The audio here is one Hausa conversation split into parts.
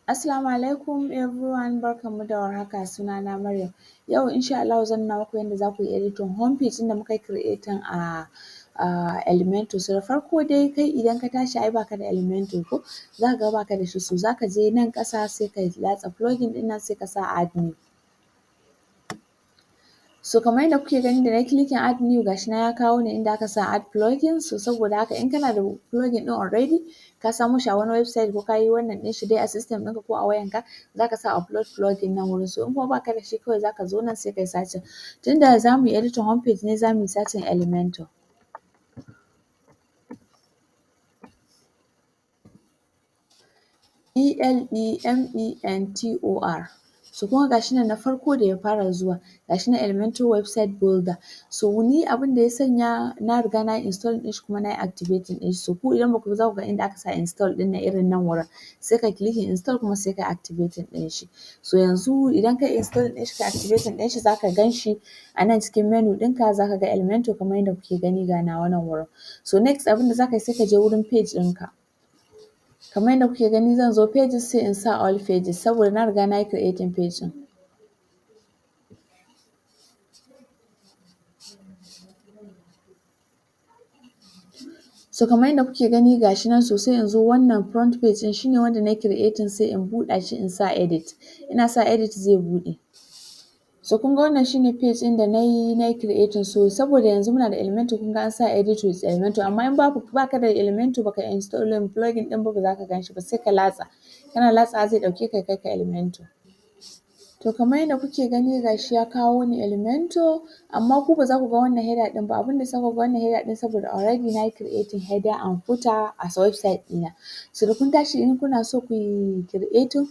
Assalamu alaikum everyone, barkanmu da warhaka, sunana Maryam. Yau insha Allahu zan nuna muku yadda za ku yi editing homepage ɗin da muka yi creating a Elementor. So da farko dai kai idan ka tashi ai baka da Elementor ko za ka ga baka da shi, so za ka je nan ƙasa sai ka latsa plugin ɗin nan sai ka sa add new. So kamar yadda kuke gani da na clicking add new gashi nan ya kawo ni inda aka sa add plugin. So saboda haka in kana da plugin ɗin already ka samo shi a wani website ko ka yi wannan ɗin shi dai a system ɗinka ko a wayanka, za ka sa upload plugin nan wurin. So in kuma baka da shi kawai za ka zo nan sai ka yi searching. Tunda za mu yi editing homepage ne za mu yi searching Elementor. Elementor. So kuma gashi nan na farko da ya fara zuwa gashi nan Elementor website builder. So ni abin da ya sanya na riga na yi install ɗin shi kuma na yi activating ɗin shi. So ku idan baku za ku ga inda aka sa install ɗin nan irin nan wurin, sai ka clicking install kuma sai ka activating ɗin shi. So yanzu idan ka install ɗin shi ka activating ɗin shi za ka gan shi a nan cikin menu ɗinka za ka ga Elementor kamar yadda kuke gani ga nawa nan wurin. So next abin da za ka yi sai ka je wurin page ɗinka. Kamar yadda kuke gani zan zo pages sai in sa all pages saboda na riga na yi creating page ɗin. So kamar yadda kuke gani gashi nan, so sai in zo wannan front page ɗin shine wanda na yi creating sai in buɗa shi in sa edit. Ina sa edit zai buɗe. So kun ga wannan shine page ɗin da na yi creating. So saboda yanzu muna da Elementor kun ga an sa edit with Elementor, amma in baka da Elementor baka installing plugin ɗin ba za ka gan shi ba, sai ka latsa. Kana latsawa zai ɗauke ka kai ka Elementor. To kamar yadda kuke gani gashi ya kawo ni Elementor, amma ku ba za ku ga wannan header ɗin ba. Abin da ya sa ku ga wannan header ɗin saboda already na yi creating header and footer a website ɗina. So da kun tashi in kuna so ku yi creating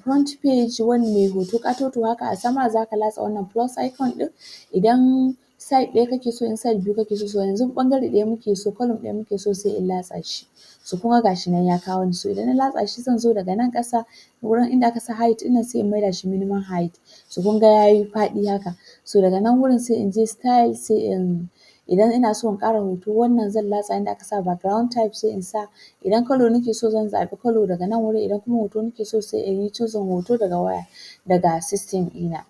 front page wani mai hoto ƙatoto haka a sama za ka latsa wannan plus icon ɗin. Idan side ɗaya kake so in side biyu kake so, so yanzu ɓangare ɗaya muke so column ɗaya muke so sai in latsa shi. So kun ga gashi nan ya kawo ni. So idan na latsa shi zan zo daga nan ƙasa wurin inda aka sa height ɗin nan sai in maida shi minimum height. So kun ga ya yi faɗi haka. So daga nan wurin sai in je style sai in idan ina so in ƙara hoto wannan zan latsa inda aka sa background type sai in sa. Idan color nake so zan zaɓi color daga nan wurin, idan kuma hoto nake so sai in yi choosing hoto daga system ɗina.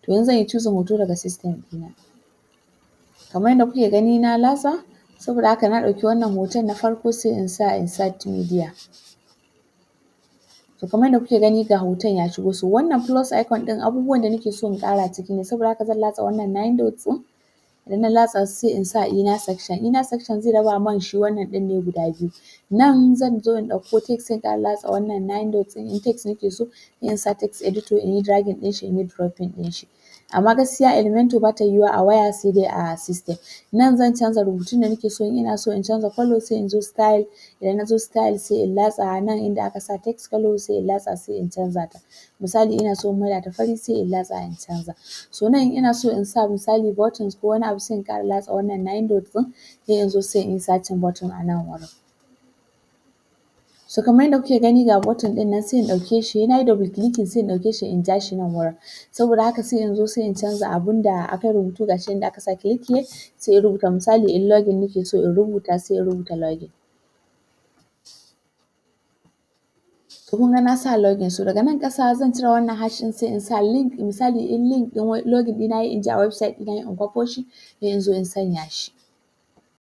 To yanzu zan yi choosing hoto daga system ɗina. Kamar yadda kuke gani na latsa, saboda haka na ɗauki wannan hoton na farko sai in sa insert media. To kamar yadda kuke gani ga hoton ya shigo. So wannan plus icon ɗin abubuwan da nake so in ƙara ciki ne, saboda haka zan latsa wannan 9 dots ɗin. Idan na latsa sai in sa inner section. Inner section zai raba man shi wannan ɗin ne guda biyu. Nan zan zo in ɗauko text sai in ƙara latsa wannan 9 dots ɗin. In text nake so in sa text editor in yi dragging ɗin shi in yi dropping ɗin shi. Amma gaskiya Elementor ba ta yiwuwa a waya sai dai a system. Nan zan canza rubutun da nake so, in ina so in canza color sai in zo style. Idan na zo style sai in latsa nan inda aka sa text color sai in latsa sai in canza ta. Misali ina so in maida ta fari sai in latsa in canza. So nan ina so in sa misali buttons ko wani abu sai in ƙara latsa wannan 9 dots ɗin sai in zo sai in yi searching button a nan wurin. So kamar yadda kuke gani ga button ɗin nan sai in ɗauke shi, na yi double clicking sai in ɗauke shi in ja shi nan wurin. Saboda haka sai in zo sai in canza abun da aka rubutu gashi inda aka sa click here sai in rubuta misali in login nake so in rubuta sai in rubuta login. So kun ga na sa login. So daga nan ƙasa zan cire wannan hash ɗin sai in sa link, misali in link ɗin login ɗina in je a website ɗina in kwafo shi sai in zo in sanya shi.